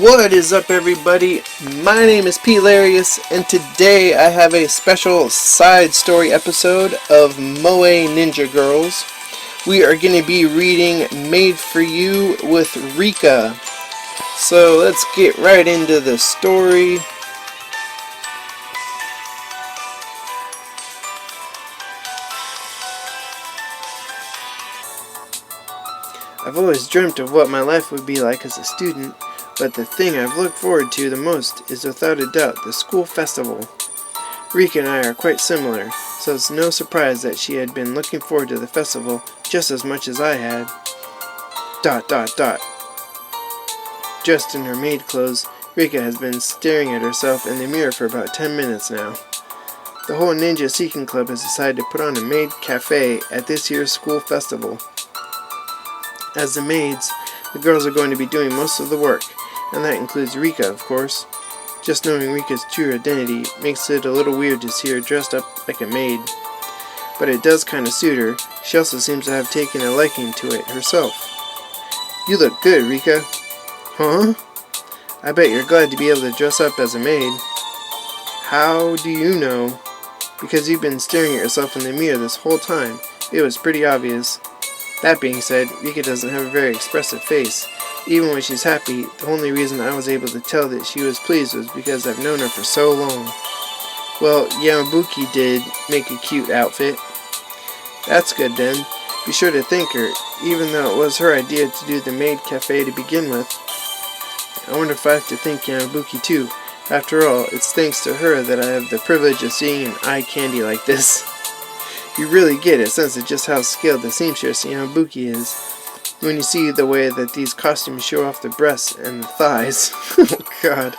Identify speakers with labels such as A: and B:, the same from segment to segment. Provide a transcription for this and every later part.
A: What is up, everybody? My name is P-Larius, and today I have a special side story episode of Moe Ninja Girls. We are going to be reading Maid for You with Ricka. So let's get right into the story. I've always dreamt of what my life would be like as a student, but the thing I've looked forward to the most is without a doubt the school festival. Ricka and I are quite similar, so it's no surprise that she had been looking forward to the festival just as much as I had. ... Dressed in her maid clothes, Ricka has been staring at herself in the mirror for about 10 minutes now. The whole Ninja Seeking Club has decided to put on a maid cafe at this year's school festival. As the maids, the girls are going to be doing most of the work, and that includes Ricka, of course. Just knowing Ricka's true identity makes it a little weird to see her dressed up like a maid. But it does kind of suit her. She also seems to have taken a liking to it herself. "You look good, Ricka." "Huh? I bet you're glad to be able to dress up as a maid." "How do you know?" "Because you've been staring at yourself in the mirror this whole time. It was pretty obvious." That being said, Ricka doesn't have a very expressive face. Even when she's happy, the only reason I was able to tell that she was pleased was because I've known her for so long. Well, Yamabuki did make a cute outfit. That's good then. Be sure to thank her, even though it was her idea to do the maid cafe to begin with. I wonder if I have to thank Yamabuki too. After all, it's thanks to her that I have the privilege of seeing an eye candy like this. You really get a sense of just how skilled the seamstress Yamabuki is when you see the way that these costumes show off the breasts and the thighs. Oh god.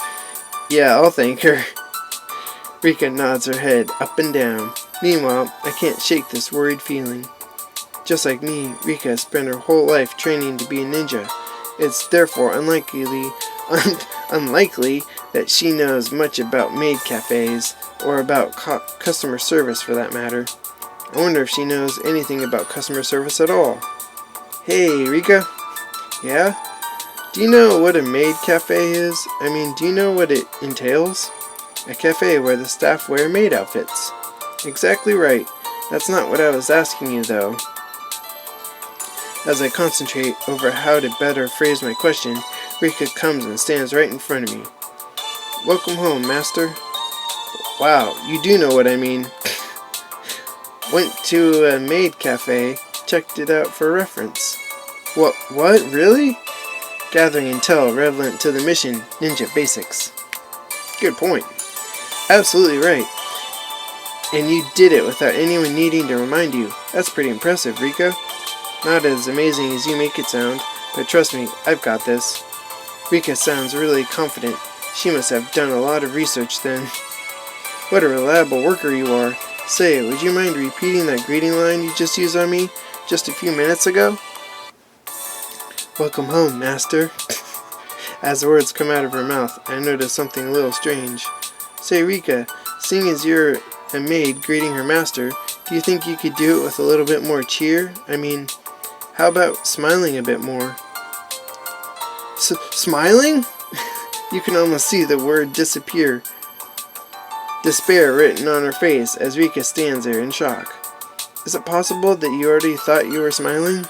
A: Yeah, I'll thank her. Ricka nods her head up and down. Meanwhile, I can't shake this worried feeling. Just like me, Ricka has spent her whole life training to be a ninja. It's therefore unlikely that she knows much about maid cafes, or about customer service for that matter. I wonder if she knows anything about customer service at all. "Hey, Ricka." "Yeah? Do you know what a maid cafe is? I mean, do you know what it entails?" "A cafe where the staff wear maid outfits." "Exactly right. That's not what I was asking you, though." As I concentrate over how to better phrase my question, Ricka comes and stands right in front of me. "Welcome home, master." "Wow, you do know what I mean." "Went to a maid cafe, checked it out for reference." What, really?" "Gathering intel relevant to the mission, Ninja Basics." "Good point." "Absolutely right. And you did it without anyone needing to remind you. That's pretty impressive, Ricka. Not as amazing as you make it sound, but trust me, I've got this." Ricka sounds really confident. She must have done a lot of research then. "What a reliable worker you are. Say, would you mind repeating that greeting line you just used on me just a few minutes ago?" "Welcome home, master." As the words come out of her mouth, I notice something a little strange. "Say, Ricka, seeing as you're a maid greeting her master, do you think you could do it with a little bit more cheer? I mean, how about smiling a bit more?" Smiling?" You can almost see the word disappear. Despair written on her face as Ricka stands there in shock. "Is it possible that you already thought you were smiling?"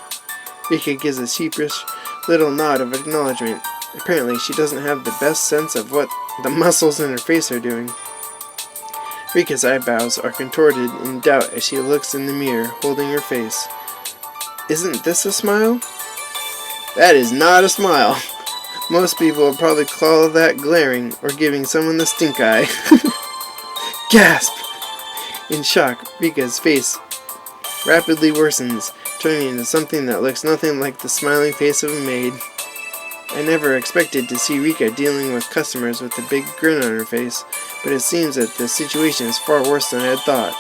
A: Ricka gives a sheepish little nod of acknowledgement. Apparently she doesn't have the best sense of what the muscles in her face are doing. Ricka's eyebrows are contorted in doubt as she looks in the mirror, holding her face. "Isn't this a smile?" "That is not a smile. Most people would probably call that glaring or giving someone the stink eye." Gasp! In shock, Ricka's face rapidly worsens, turning into something that looks nothing like the smiling face of a maid. I never expected to see Ricka dealing with customers with a big grin on her face, but it seems that the situation is far worse than I had thought.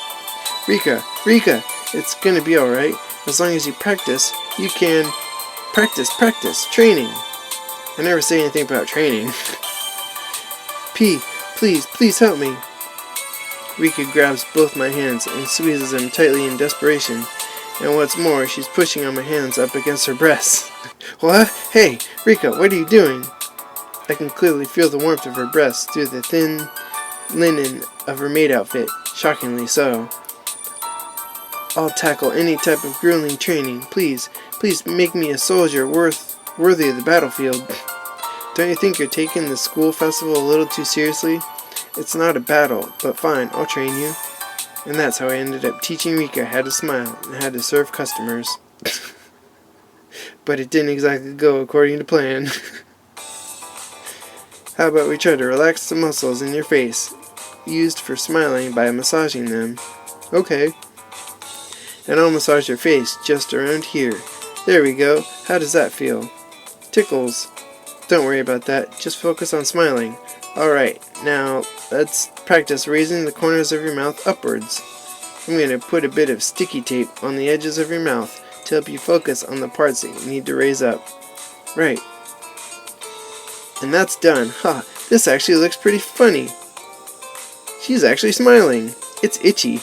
A: Ricka, it's gonna be alright. As long as you practice, you can... Practice, training." I never say anything about training. Please help me." Ricka grabs both my hands and squeezes them tightly in desperation, and what's more, she's pushing on my hands up against her breasts. "What? Hey, Ricka, what are you doing?" I can clearly feel the warmth of her breasts through the thin linen of her maid outfit, shockingly so. I'll tackle any type of grueling training. Please make me a soldier worthy of the battlefield. Don't you think you're taking the school festival a little too seriously? It's not a battle, but fine, I'll train you. And that's how I ended up teaching Ricka how to smile and how to serve customers. But it didn't exactly go according to plan. How about we try to relax the muscles in your face, used for smiling, by massaging them? Okay. And I'll massage your face just around here. There we go. How does that feel? Tickles. Don't worry about that. Just focus on smiling. Alright, now let's practice raising the corners of your mouth upwards. I'm going to put a bit of sticky tape on the edges of your mouth to help you focus on the parts that you need to raise up. Right. And that's done. Ha! This actually looks pretty funny. She's actually smiling. It's itchy.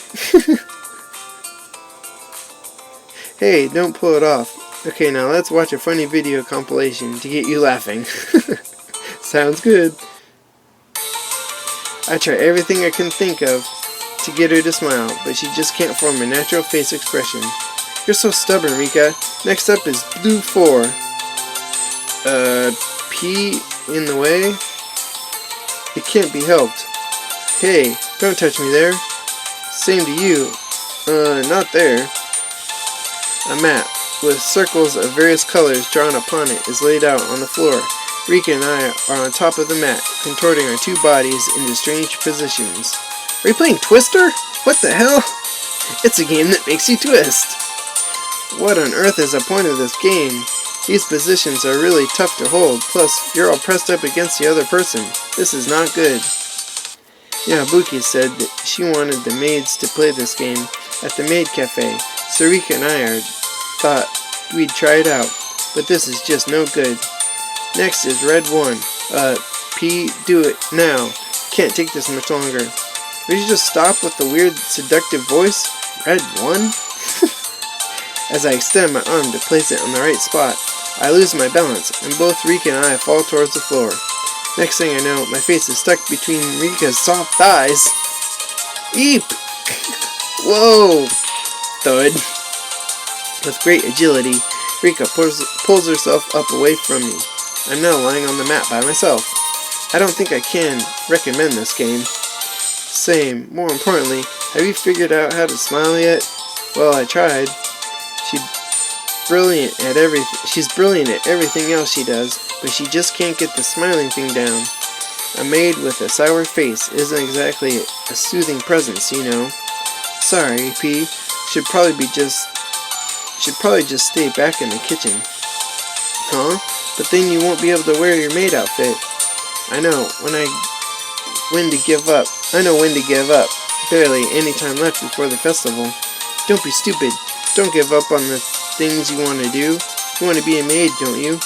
A: Hey, don't pull it off. Okay, now let's watch a funny video compilation to get you laughing. Sounds good. I try everything I can think of to get her to smile, but she just can't form a natural face expression. You're so stubborn, Ricka. Next up is Blue 4. P in the way? It can't be helped. Hey, don't touch me there. Same to you. Not there. A map with circles of various colors drawn upon it is laid out on the floor. Ricka and I are on top of the mat, contorting our two bodies into strange positions. Are you playing Twister? What the hell? It's a game that makes you twist. What on earth is the point of this game? These positions are really tough to hold, plus you're all pressed up against the other person. This is not good. Yabuki said that she wanted the maids to play this game at the Maid Cafe, so Ricka and I thought we'd try it out, but this is just no good. Next is Red 1. P, do it now. Can't take this much longer. Would you just stop with the weird seductive voice? Red 1? As I extend my arm to place it on the right spot, I lose my balance, and both Ricka and I fall towards the floor. Next thing I know, my face is stuck between Rika's soft thighs. Eep! Whoa! Thud. With great agility, Ricka pulls herself up away from me. I'm now lying on the mat by myself. I don't think I can recommend this game. Same. More importantly, have you figured out how to smile yet? Well, I tried. She's brilliant at everything else she does, but she just can't get the smiling thing down. A maid with a sour face isn't exactly a soothing presence, you know. Sorry, P. Should probably just stay back in the kitchen. Huh? But then you won't be able to wear your maid outfit. I know when to give up. Barely any time left before the festival. Don't be stupid. Don't give up on the things you want to do. You want to be a maid, don't you? ...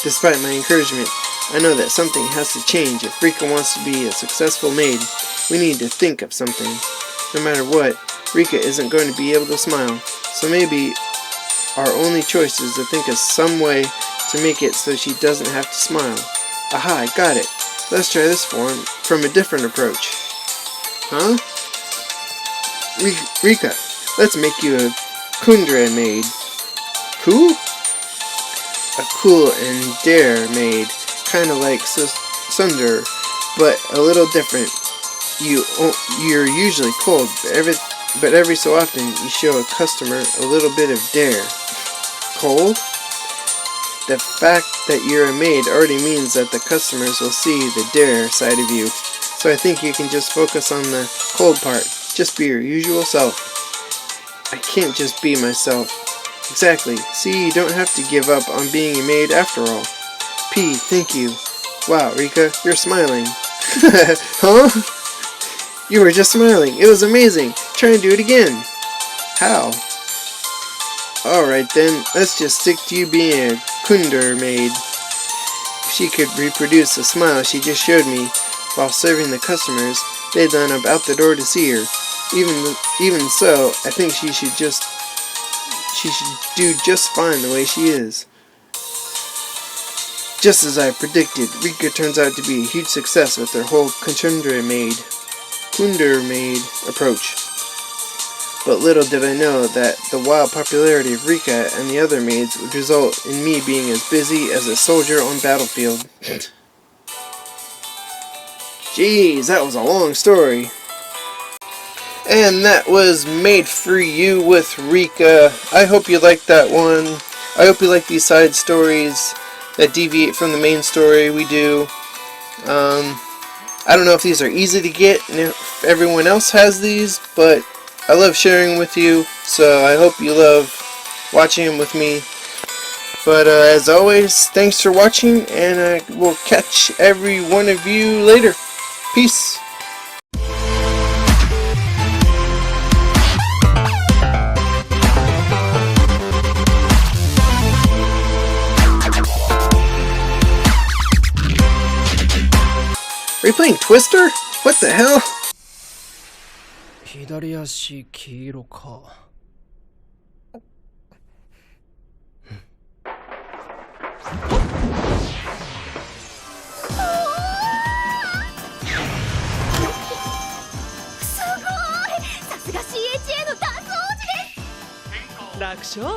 A: Despite my encouragement, I know that something has to change if Ricka wants to be a successful maid. We need to think of something. No matter what, Ricka isn't going to be able to smile, so maybe our only choice is to think of some way to make it so she doesn't have to smile. Aha, I got it. Let's try this from a different approach. Huh? Ricka, let's make you a kundra maid. Who? A cool and dare maid, kinda like Sunder, but a little different. You're usually cold, but every so often you show a customer a little bit of dare. Cold? The fact that you're a maid already means that the customers will see the dare side of you, so I think you can just focus on the cold part. Just be your usual self. I can't just be myself. Exactly. See, you don't have to give up on being a maid after all. P, thank you. Wow, Ricka, you're smiling. Huh? You were just smiling. It was amazing. Try and do it again. How? Alright then, let's just stick to you being a kunder maid. If she could reproduce the smile she just showed me while serving the customers, they'd line up out the door to see her. Even so, I think she should do just fine the way she is. Just as I predicted, Ricka turns out to be a huge success with their whole Maid approach. But little did I know that the wild popularity of Ricka and the other maids would result in me being as busy as a soldier on battlefield. Jeez, that was a long story. And that was Made for You with Ricka. I hope you liked that one. I hope you like these side stories that deviate from the main story we do. I don't know if these are easy to get and if everyone else has these, but I love sharing with you, so I hope you love watching them with me. But as always, thanks for watching, and I will catch every one of you later. Peace. Are you playing Twister? What the hell?
B: 左足黄色か。
C: すごい！さすが CHA のダンス王子です。
B: 楽勝。
C: は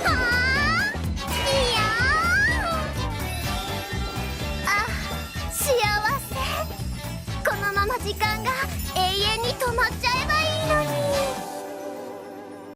C: は